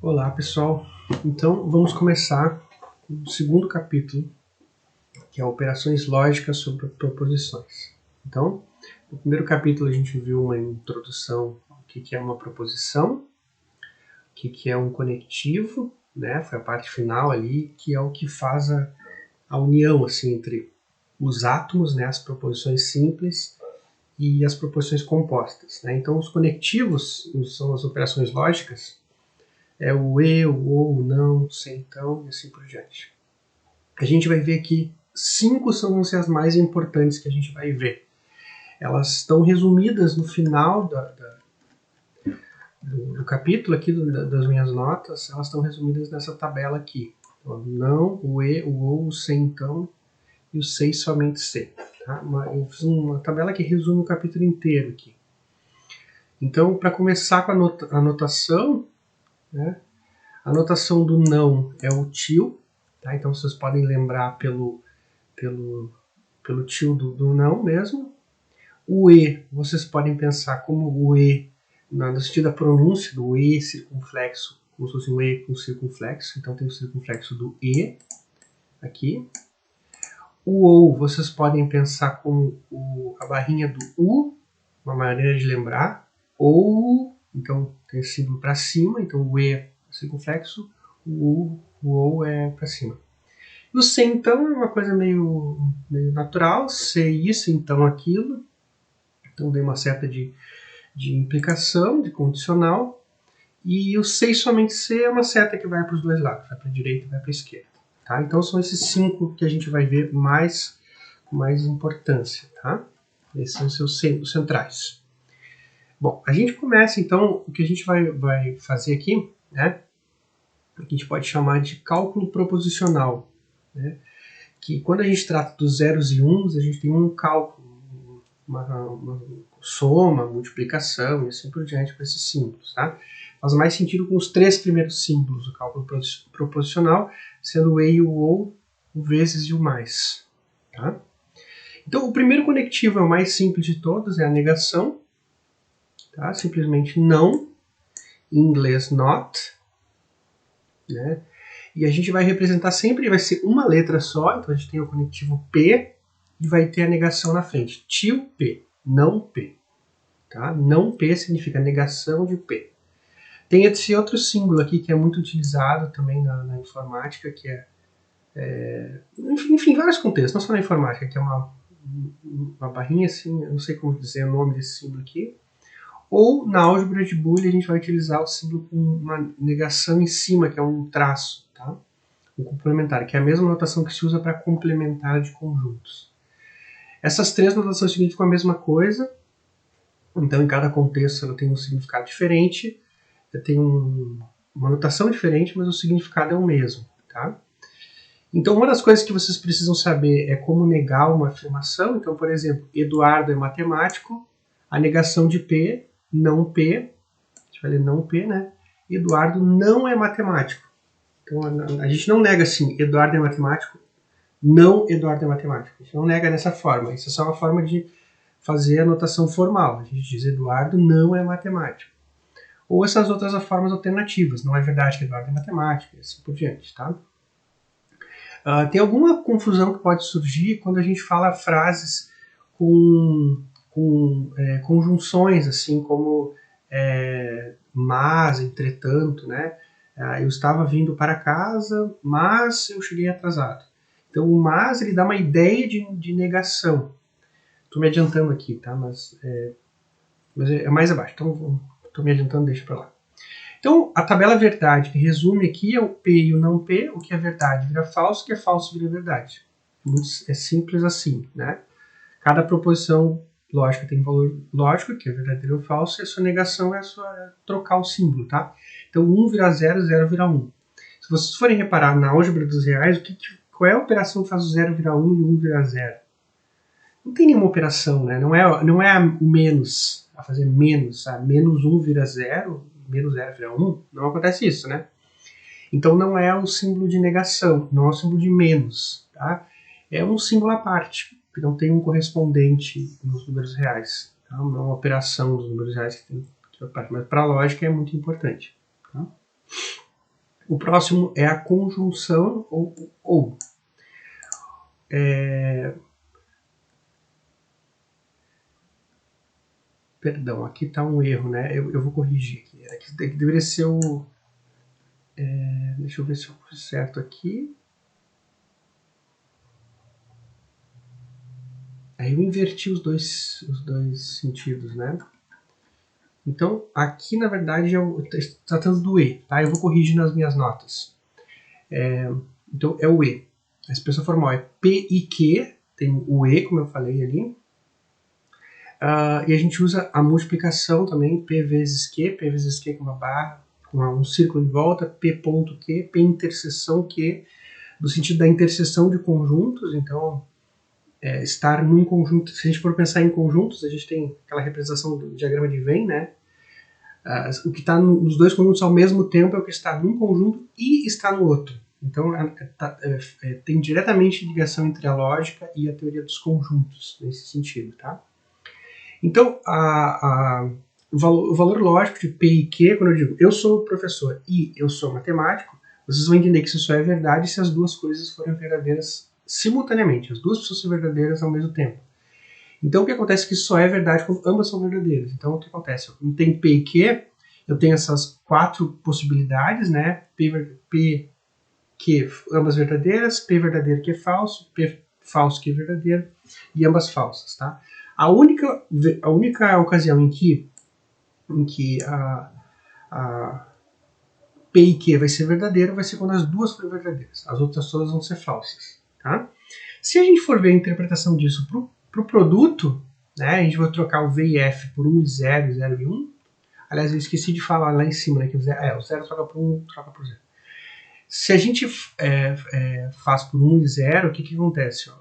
Olá pessoal, então vamos começar com o segundo capítulo, que é operações lógicas sobre proposições. Então, no primeiro capítulo a gente viu uma introdução ao que é uma proposição, o que é um conectivo, né? Foi a parte final ali, que é o que faz a união assim, entre os átomos, né? As proposições simples e as proposições compostas, né? Então os conectivos são as operações lógicas, é o e, o ou, o não, se, então e assim por diante. A gente vai ver que 5 são as mais importantes que a gente vai ver. Elas estão resumidas no final do capítulo aqui das minhas notas, elas estão resumidas nessa tabela aqui. O não, o e, o ou, o se, então e o se somente se. Tá? Eu fiz uma tabela que resume o capítulo inteiro aqui. Então, para começar com a notação, né? A notação do não é o til, tá? Então vocês podem lembrar pelo til do não mesmo. O e, vocês podem pensar como o e, no sentido da pronúncia do e circunflexo, como se fosse um e com circunflexo, então tem o circunflexo do e aqui. O ou, vocês podem pensar como a barrinha do u, uma maneira de lembrar. Ou, então tem esse símbolo para cima, então o e é circunflexo, o ou é para cima. E o se então é uma coisa meio natural, se isso, então aquilo. Então tem uma certa de implicação, de condicional. E o se somente se é uma seta que vai para os dois lados, vai para a direita e vai para a esquerda. Tá? Então são esses 5 que a gente vai ver com mais importância. Tá? Esses são os seus centrais. Bom, a gente começa então, o que a gente vai fazer aqui, né? A gente pode chamar de cálculo proposicional, né? Que quando a gente trata dos zeros e uns, a gente tem um cálculo, uma soma, multiplicação e assim por diante com esses símbolos, tá? Faz mais sentido com os 3 primeiros símbolos do cálculo proposicional, sendo o e e o ou, o vezes e o mais, tá? Então, o primeiro conectivo é o mais simples de todos, é a negação, tá? Simplesmente não, em inglês not, né? E a gente vai representar sempre, vai ser uma letra só, então a gente tem o conectivo P e vai ter a negação na frente, til P, não P. Tá? Não P significa negação de P. Tem esse outro símbolo aqui que é muito utilizado também na informática, que enfim, vários contextos, não só na informática, que é uma barrinha assim, eu não sei como dizer o nome desse símbolo aqui. Ou na álgebra de Boolean a gente vai utilizar o símbolo com uma negação em cima, que é um traço, tá? Um complementar, que é a mesma notação que se usa para complementar de conjuntos. Essas 3 notações significam a mesma coisa, então em cada contexto ela tem um significado diferente, tem uma notação diferente, mas o significado é o mesmo, tá? Então uma das coisas que vocês precisam saber é como negar uma afirmação. Então, por exemplo, Eduardo é matemático, a negação de P, não P, a gente vai ler não P, né? Eduardo não é matemático. Então a gente não nega assim, Eduardo é matemático, não Eduardo é matemático. A gente não nega dessa forma, isso é só uma forma de fazer a notação formal. A gente diz Eduardo não é matemático. Ou essas outras formas alternativas, não é verdade que Eduardo é matemático, e assim por diante, tá? Tem alguma confusão que pode surgir quando a gente fala frases com conjunções, assim como mas, entretanto, né? Eu estava vindo para casa, mas eu cheguei atrasado. Então o mas ele dá uma ideia de negação. Estou me adiantando aqui, tá? Mas é mais abaixo, então estou me adiantando, deixa para lá. Então, a tabela verdade que resume aqui é o P e o não P, o que é verdade vira falso, o que é falso vira verdade. É simples assim, né? Cada proposição lógica tem valor lógico, que é verdadeiro ou falso, e a sua negação é trocar o símbolo, tá? Então, 1 vira 0, 0 vira 1. Se vocês forem reparar na álgebra dos reais, qual é a operação que faz o 0 virar 1 e o 1 virar 0? Não tem nenhuma operação, né? Não é o menos, a fazer menos, menos 1 vira 0, menos 0 vira 1, não acontece isso, né? Então não é o símbolo de negação, não é o símbolo de menos, tá? É um símbolo à parte, que não tem um correspondente nos números reais, tá? Não é uma operação dos números reais que tem que parte, mas para a lógica é muito importante, tá? O próximo é a conjunção ou. Perdão, aqui está um erro, né? Eu vou corrigir aqui. Aqui deveria ser o... deixa eu ver se eu fiz certo aqui. Aí eu inverti os dois sentidos, né? Então, aqui, na verdade, eu estou tratando do E, tá? Eu vou corrigir nas minhas notas. Então, é o E. A expressão formal é P e Q, tem o E, como eu falei ali. E a gente usa a multiplicação também, P vezes Q com uma barra, com um círculo em volta, P ponto Q, P interseção Q, no sentido da interseção de conjuntos. Então, estar num conjunto, se a gente for pensar em conjuntos, a gente tem aquela representação do diagrama de Venn, né? O que está nos dois conjuntos ao mesmo tempo é o que está num conjunto e está no outro. Então, tem diretamente ligação entre a lógica e a teoria dos conjuntos, nesse sentido, tá? Então, o valor lógico de P e Q, quando eu digo eu sou professor e eu sou matemático, vocês vão entender que isso só é verdade se as duas coisas forem verdadeiras simultaneamente. As duas precisam ser verdadeiras ao mesmo tempo. Então, o que acontece é que isso só é verdade quando ambas são verdadeiras. Então, o que acontece? Eu tenho P e Q, eu tenho essas 4 possibilidades, né? P, Q, ambas verdadeiras, P verdadeiro que é falso, P falso que é verdadeiro, e ambas falsas, tá? A única ocasião em que a P e Q vai ser verdadeiro vai ser quando as duas forem verdadeiras. As outras todas vão ser falsas, tá? Se a gente for ver a interpretação disso para o produto, né, a gente vai trocar o V e F por 1 e 0, 0 e 1. Aliás, eu esqueci de falar lá em cima, né, que o 0 troca por 1, troca por 0. Se a gente faz por 1 e 0, o que acontece? Ó?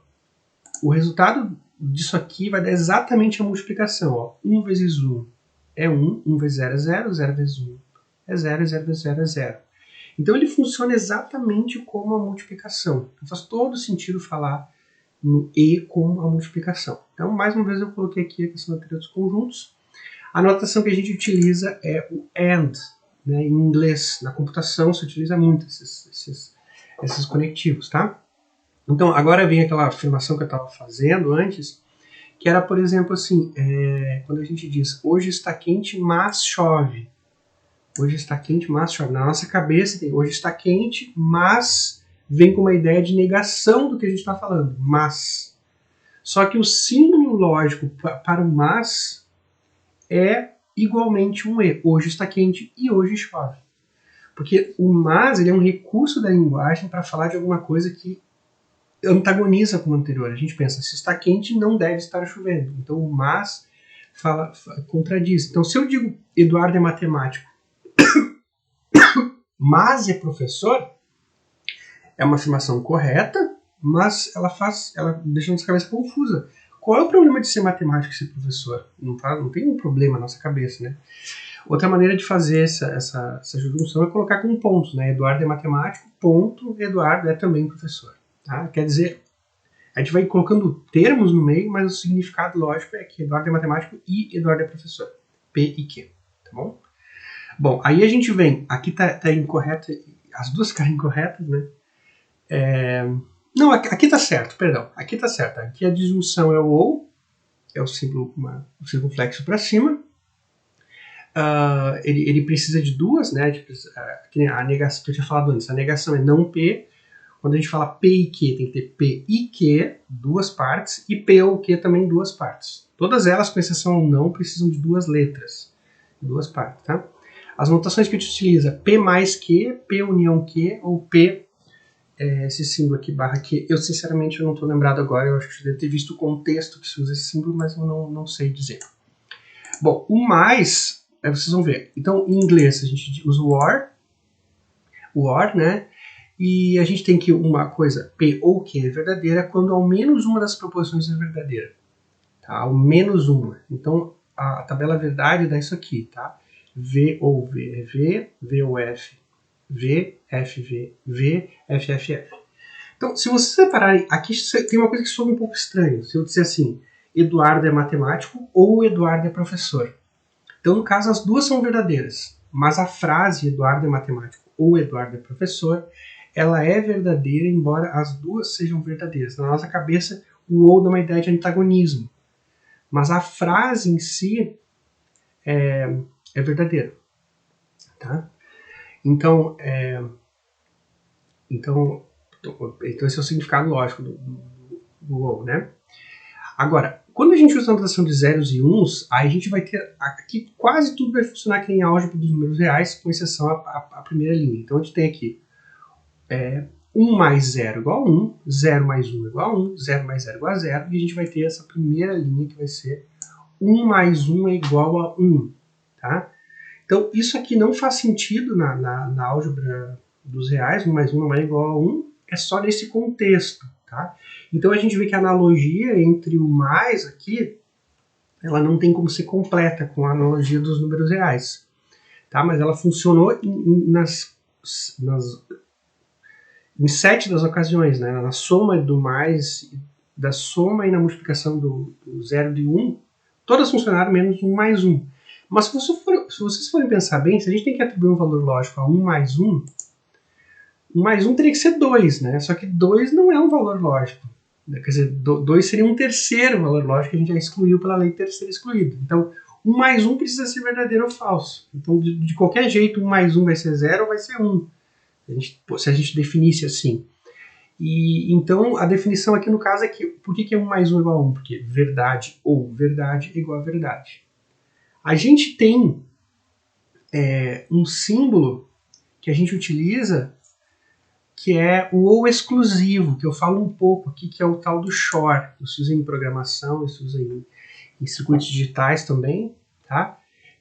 O resultado disso aqui vai dar exatamente a multiplicação. Ó. 1 vezes 1 é 1, 1 vezes 0 é 0, 0 vezes 1 é 0, 0 vezes 0 é 0. Então ele funciona exatamente como a multiplicação. Então faz todo sentido falar no E com a multiplicação. Então, mais uma vez eu coloquei aqui a questão da teoria dos conjuntos. A notação que a gente utiliza é o AND. Né? Em inglês, na computação, se utiliza muito esses conectivos, tá? Então, agora vem aquela afirmação que eu estava fazendo antes, que era, por exemplo, assim, quando a gente diz, hoje está quente, mas chove. Hoje está quente, mas chove. Na nossa cabeça tem, hoje está quente, mas vem com uma ideia de negação do que a gente está falando, mas. Só que o símbolo lógico para o mas é igualmente um E. Hoje está quente e hoje chove. Porque o mas ele é um recurso da linguagem para falar de alguma coisa que antagoniza com o anterior. A gente pensa, se está quente, não deve estar chovendo. Então o mas contradiz. Então se eu digo Eduardo é matemático, mas é professor, é uma afirmação correta, mas ela deixa a nossa cabeça confusa. Qual é o problema de ser matemático e ser professor? Não tem um problema na nossa cabeça, né? Outra maneira de fazer essa junção é colocar com pontos, né? Eduardo é matemático, ponto, Eduardo é também professor. Tá? Quer dizer, a gente vai colocando termos no meio, mas o significado lógico é que Eduardo é matemático e Eduardo é professor. P e Q, tá bom? Bom, aí a gente vem, aqui tá incorreto, as duas caem incorretas, né? Não, aqui tá certo, perdão. Aqui tá certo. Aqui a disjunção é o ou, é o símbolo, o circunflexo para cima. Ele precisa de duas, né? A negação que eu tinha falado antes. A negação é não P. Quando a gente fala P e Q, tem que ter P e Q, duas partes, e P ou Q também, duas partes. Todas elas, com exceção ao não, precisam de duas letras, duas partes, tá? As notações que a gente utiliza, P mais Q, P união Q, ou P, esse símbolo aqui, barra Q, eu sinceramente não estou lembrado agora, eu acho que você deve ter visto o contexto que se usa esse símbolo, mas eu não sei dizer. Bom, o mais, vocês vão ver. Então, em inglês, a gente usa o or, né? E a gente tem que uma coisa, P ou Q é verdadeira quando ao menos uma das proposições é verdadeira. Tá? Ao menos uma. Então, a tabela verdade dá isso aqui, tá? V ou V é V, V ou F, V, F, V, V, F, F, F. Então, se vocês separarem, aqui tem uma coisa que soa um pouco estranho. Se eu disser assim, Eduardo é matemático ou Eduardo é professor. Então, no caso, as duas são verdadeiras. Mas a frase Eduardo é matemático o Eduardo é professor, ela é verdadeira, embora as duas sejam verdadeiras. Na nossa cabeça, o ou dá uma ideia de antagonismo, mas a frase em si é verdadeira. Tá? Então, esse é o significado lógico do ou, né? Agora, quando a gente usa a notação de zeros e uns, aí a gente vai ter aqui quase tudo vai funcionar que nem a álgebra dos números reais, com exceção a primeira linha. Então a gente tem aqui 1 mais 0 igual a 1, 0 mais 1 igual a 1, 0 mais 0 igual a 0, e a gente vai ter essa primeira linha que vai ser 1 mais 1 é igual a 1. Tá? Então isso aqui não faz sentido na álgebra dos reais, 1 mais 1 não é igual a 1, é só nesse contexto. Tá? Então a gente vê que a analogia entre o mais aqui, ela não tem como ser completa com a analogia dos números reais. Tá? Mas ela funcionou em 7 das ocasiões, né? Na soma do mais, da soma e na multiplicação do 0 e 1, todas funcionaram menos 1 mais 1. Mas se vocês forem pensar bem, se a gente tem que atribuir um valor lógico a 1 mais 1, 1 mais 1 teria que ser 2, né? Só que 2 não é um valor lógico. Quer dizer, 2 seria um terceiro valor lógico que a gente já excluiu pela lei de terceiro excluído. Então, 1 mais 1 precisa ser verdadeiro ou falso. Então, de qualquer jeito, 1 mais 1 vai ser 0 ou vai ser 1. Se a gente definisse assim. E então, a definição aqui no caso é que, por que é 1 mais 1 igual a 1? Porque verdade ou verdade é igual a verdade. A gente tem um símbolo que a gente utiliza que é o ou exclusivo, que eu falo um pouco aqui, que é o tal do XOR. Isso usa em programação, isso usa em circuitos digitais também, tá?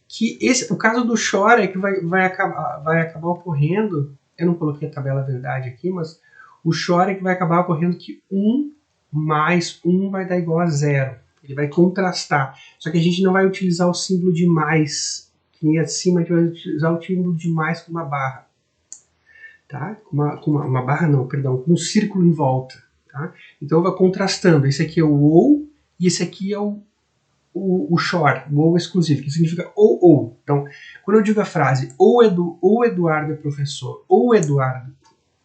Que o caso do XOR é que vai acabar ocorrendo, eu não coloquei a tabela verdade aqui, mas o XOR é que vai acabar ocorrendo que 1 mais 1 vai dar igual a 0. Ele vai contrastar. Só que a gente não vai utilizar o símbolo de mais, que nem acima, a gente vai utilizar o símbolo de mais com uma barra. Tá? Com uma barra não, perdão, com um círculo em volta. Tá? Então vai contrastando. Esse aqui é o ou e esse aqui é o XOR, o ou exclusivo, que significa ou. Então, quando eu digo a frase ou Eduardo é professor, ou Eduardo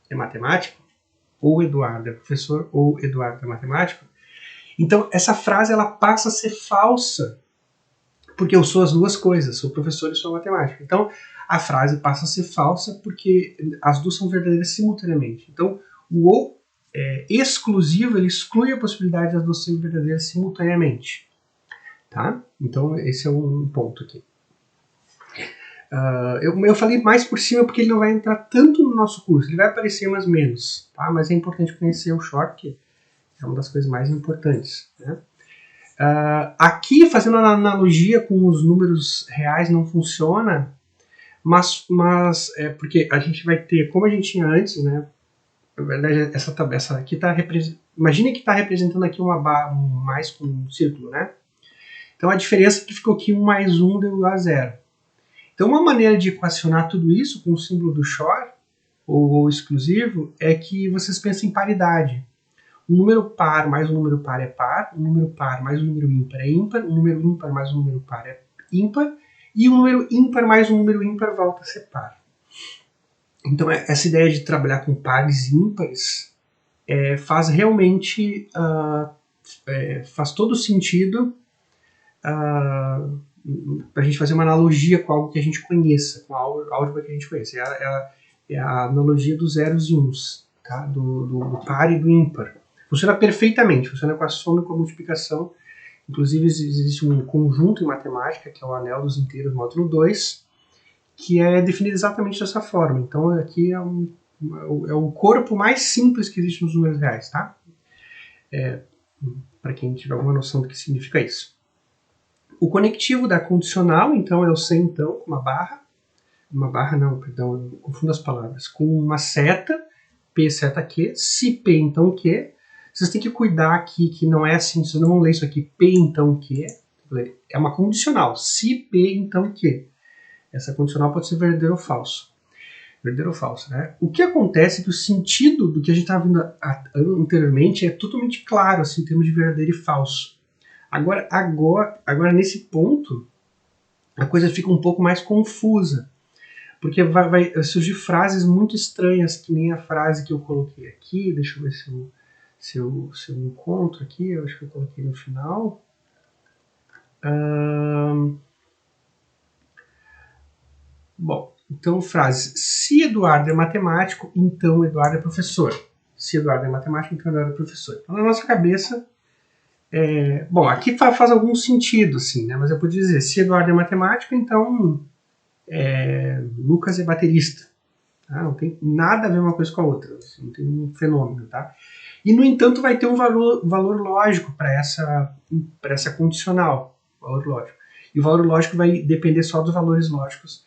é matemático, ou Eduardo é professor, ou Eduardo é matemático, então essa frase ela passa a ser falsa, porque eu sou as duas coisas, sou professor e sou matemático. Então, a frase passa a ser falsa porque as duas são verdadeiras simultaneamente. Então, o ou exclusivo ele exclui a possibilidade das duas serem verdadeiras simultaneamente. Tá? Então, esse é um ponto aqui. Eu falei mais por cima porque ele não vai entrar tanto no nosso curso, ele vai aparecer mais menos. Tá? Mas é importante conhecer o XOR, que é uma das coisas mais importantes. Né? Aqui, fazendo a analogia com os números reais, não funciona, mas porque a gente vai ter, como a gente tinha antes, né? Na verdade, essa aqui está representando. Imagine que está representando aqui uma barra, mais com um círculo, né? Então a diferença é que ficou aqui 1 mais 1 deu igual a 0. Então uma maneira de equacionar tudo isso com o símbolo do XOR, ou exclusivo, é que vocês pensem em paridade. Um número par mais um número par é par, um número par mais um número ímpar é ímpar, um número ímpar mais um número par é ímpar, e um número ímpar mais um número ímpar volta a ser par. Então essa ideia de trabalhar com pares ímpares faz realmente faz todo sentido para a gente fazer uma analogia com algo que a gente conheça, com a álgebra que a gente conhece. É a analogia dos zeros e uns, tá? do par e do ímpar. Funciona perfeitamente, funciona com a soma e com a multiplicação. Inclusive existe um conjunto em matemática, que é o anel dos inteiros módulo 2, que é definido exatamente dessa forma. Então aqui é o corpo mais simples que existe nos números reais, tá? Para quem tiver alguma noção do que significa isso. O conectivo da condicional, então, é o se então, com uma barra não, perdão, eu confundo as palavras, com uma seta, P seta Q, se P então Q. Vocês têm que cuidar aqui que não é assim, vocês não vão ler isso aqui, P então Q, é uma condicional, se P então Q. Essa condicional pode ser verdadeiro ou falso. Verdadeiro ou falso, né? O que acontece é que o sentido do que a gente estava vendo anteriormente é totalmente claro, assim, em termos de verdadeiro e falso. Agora nesse ponto, a coisa fica um pouco mais confusa. Porque vai surgir frases muito estranhas, que nem a frase que eu coloquei aqui. Deixa eu ver se eu encontro aqui. Eu acho que eu coloquei no final. Bom, então frase: se Eduardo é matemático, então Eduardo é professor. Se Eduardo é matemático, então Eduardo é professor. Então, na nossa cabeça, bom, aqui faz algum sentido, assim, né? Mas eu podia dizer: se Eduardo é matemático, então Lucas é baterista. Tá? Não tem nada a ver uma coisa com a outra, assim, não tem um fenômeno, tá? E, no entanto, vai ter um valor lógico para essa condicional, valor lógico. E o valor lógico vai depender só dos valores lógicos,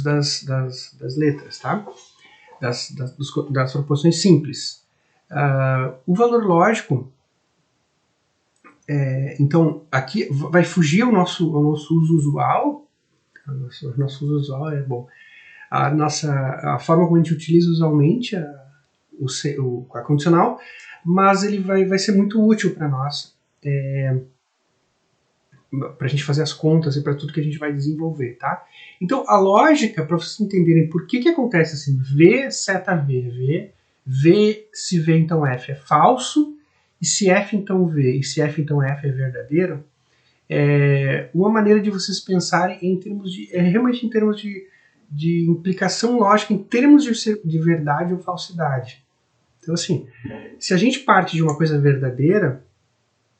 das letras, tá? Das proporções simples. O valor lógico, então, aqui vai fugir ao nosso uso usual. O nosso uso usual é bom. A forma como a gente utiliza usualmente a condicional, mas ele vai ser muito útil para nós, para a gente fazer as contas e para tudo que a gente vai desenvolver, tá? Então, a lógica, para vocês entenderem por que acontece assim, V seta V, se V então F é falso, e se F então V, e se F então F é verdadeiro, uma maneira de vocês pensarem realmente em termos de implicação lógica, em termos de verdade ou falsidade. Então, assim, se a gente parte de uma coisa verdadeira,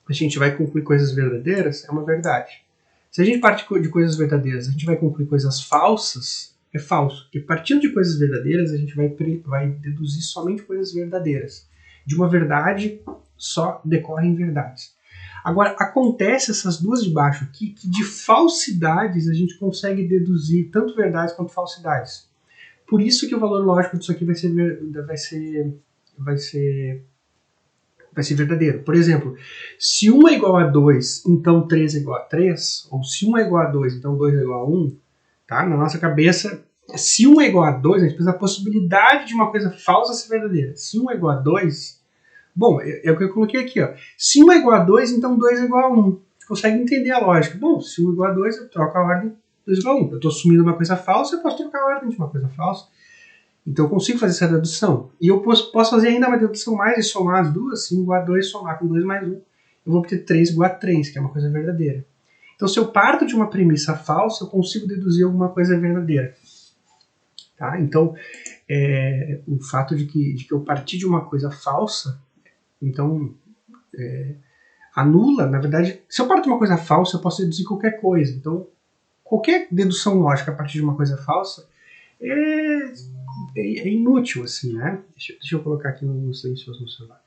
a gente vai concluir coisas verdadeiras, é uma verdade. Se a gente parte de coisas verdadeiras, a gente vai concluir coisas falsas, é falso. Porque partindo de coisas verdadeiras, a gente vai deduzir somente coisas verdadeiras. De uma verdade, só decorrem verdades. Agora, acontece essas duas de baixo aqui, que de falsidades a gente consegue deduzir tanto verdades quanto falsidades. Por isso que o valor lógico disso aqui vai ser verdadeiro. Por exemplo, se 1 é igual a 2, então 3 é igual a 3, ou se 1 é igual a 2, então 2 é igual a 1, tá? Na nossa cabeça, se 1 é igual a 2, a gente pensa a possibilidade de uma coisa falsa ser verdadeira. Se 1 é igual a 2, bom, é o que eu coloquei aqui, ó. Se 1 é igual a 2, então 2 é igual a 1. A gente consegue entender a lógica. Bom, se 1 é igual a 2, eu troco a ordem, 2 é igual a 1. Eu estou assumindo uma coisa falsa, eu posso trocar a ordem de uma coisa falsa. Então eu consigo fazer essa dedução. E eu posso fazer ainda uma dedução mais e somar as duas. Se 1 igual a 2, somar com 2 mais 1, eu vou obter 3 igual a 3, que é uma coisa verdadeira. Então, se eu parto de uma premissa falsa, eu consigo deduzir alguma coisa verdadeira. Tá? Então, o fato de que eu parti de uma coisa falsa, então, anula, na verdade, se eu parto de uma coisa falsa, eu posso deduzir qualquer coisa. Então, qualquer dedução lógica a partir de uma coisa falsa é inútil, assim, né? Deixa eu colocar aqui no silencioso no celular.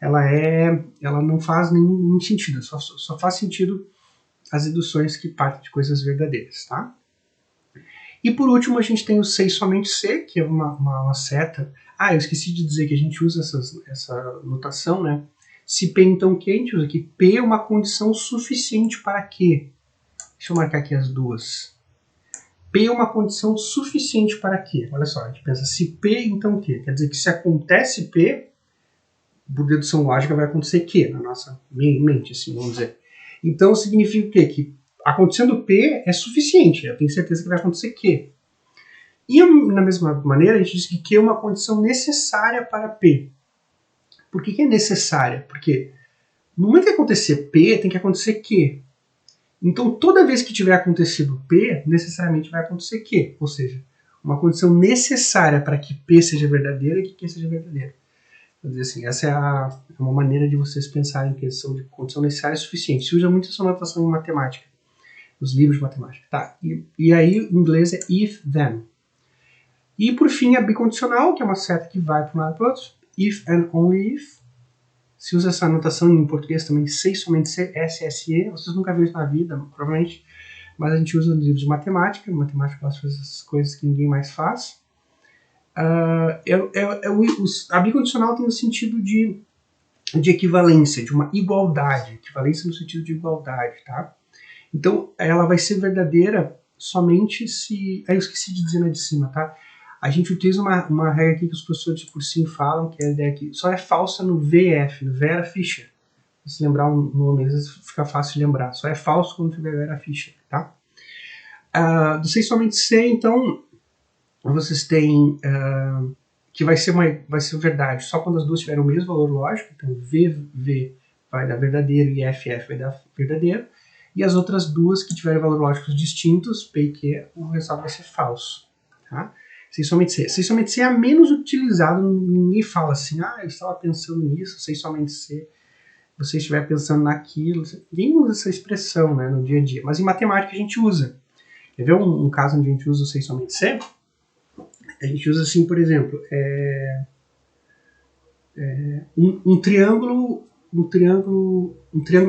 Ela não faz nenhum sentido, só faz sentido as deduções que partem de coisas verdadeiras, tá? E por último a gente tem o C e somente C, que é uma seta. Eu esqueci de dizer que a gente usa essa notação, né? Se P então Q, a gente usa aqui P é uma condição suficiente para Q. Deixa eu marcar aqui as duas. P é uma condição suficiente para Q. Olha só, a gente pensa se P então Q. Quer dizer que se acontece P, por dedução lógica vai acontecer Q na nossa mente, assim, vamos dizer. Então significa o quê? Que acontecendo P é suficiente, eu tenho certeza que vai acontecer Q. E na mesma maneira, a gente diz que Q é uma condição necessária para P. Por que é necessária? Porque no momento que acontecer P, tem que acontecer Q. Então, toda vez que tiver acontecido P, necessariamente vai acontecer Q. Ou seja, uma condição necessária para que P seja verdadeira e que Q seja verdadeiro. Quer dizer assim, essa é uma maneira de vocês pensarem em questão de condição necessária e suficiente. Se usa muito essa notação em matemática, nos livros de matemática. Tá. E aí, em inglês é if, then. E por fim, a bicondicional, que é uma seta que vai para um lado e para o outro. If and only if. Se usa essa notação em português também, C e somente C, SSE. Vocês nunca viram isso na vida, provavelmente. Mas a gente usa nos livros de matemática. Matemática gosta de fazer essas coisas que ninguém mais faz. A bicondicional tem o sentido de equivalência, de uma igualdade. Equivalência no sentido de igualdade, tá? Então, ela vai ser verdadeira somente se... eu esqueci de dizer na de cima, tá? A gente utiliza uma regra aqui que os professores de cursinho falam, que é a ideia que só é falsa no VF, no Vera Fischer. Se lembrar um nome, às vezes fica fácil de lembrar. Só é falso quando tiver Vera Fischer, tá? Do C somente C, então, vocês têm que vai ser verdade só quando as duas tiverem o mesmo valor lógico. Então, V vai dar verdadeiro e FF vai dar verdadeiro. E as outras duas que tiverem valores lógicos distintos, P e Q, o resultado vai ser falso. Tá? C somente C. C somente C é a menos utilizado, ninguém fala assim, eu estava pensando nisso, C somente C, você estiver pensando naquilo. Ninguém usa essa expressão, né, no dia a dia, mas em matemática a gente usa. Quer ver um caso onde a gente usa o C somente C? A gente usa assim, por exemplo, um triângulo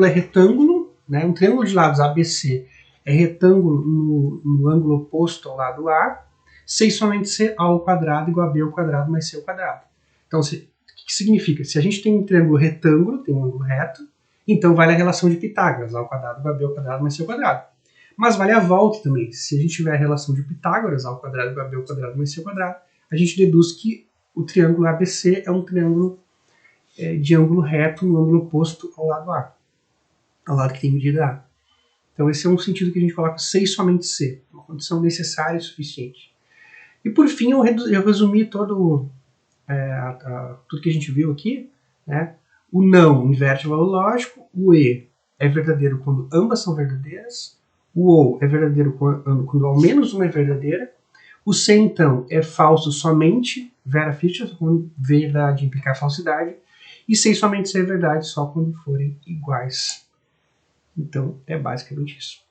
é retângulo, né? Um triângulo de lados ABC é retângulo no ângulo oposto ao lado A, C somente C, A ao quadrado igual a B ao quadrado mais C ao quadrado. Então, o que significa? Se a gente tem um triângulo retângulo, tem um ângulo reto, então vale a relação de Pitágoras, A ao quadrado igual a B ao quadrado mais C ao quadrado. Mas vale a volta também. Se a gente tiver a relação de Pitágoras, A ao quadrado igual a B ao quadrado mais C ao quadrado, a gente deduz que o triângulo ABC é um triângulo de ângulo reto no ângulo oposto ao lado A, ao lado que tem medida A. Então esse é um sentido que a gente coloca C e somente C, uma condição necessária e suficiente. E por fim eu resumi tudo que a gente viu aqui, né? O não inverte o valor lógico, o E é verdadeiro quando ambas são verdadeiras, o OU é verdadeiro quando ao menos uma é verdadeira, o C então é falso somente, vera ficta, quando verdade implicar falsidade, e C somente C é verdade só quando forem iguais. Então, é basicamente isso.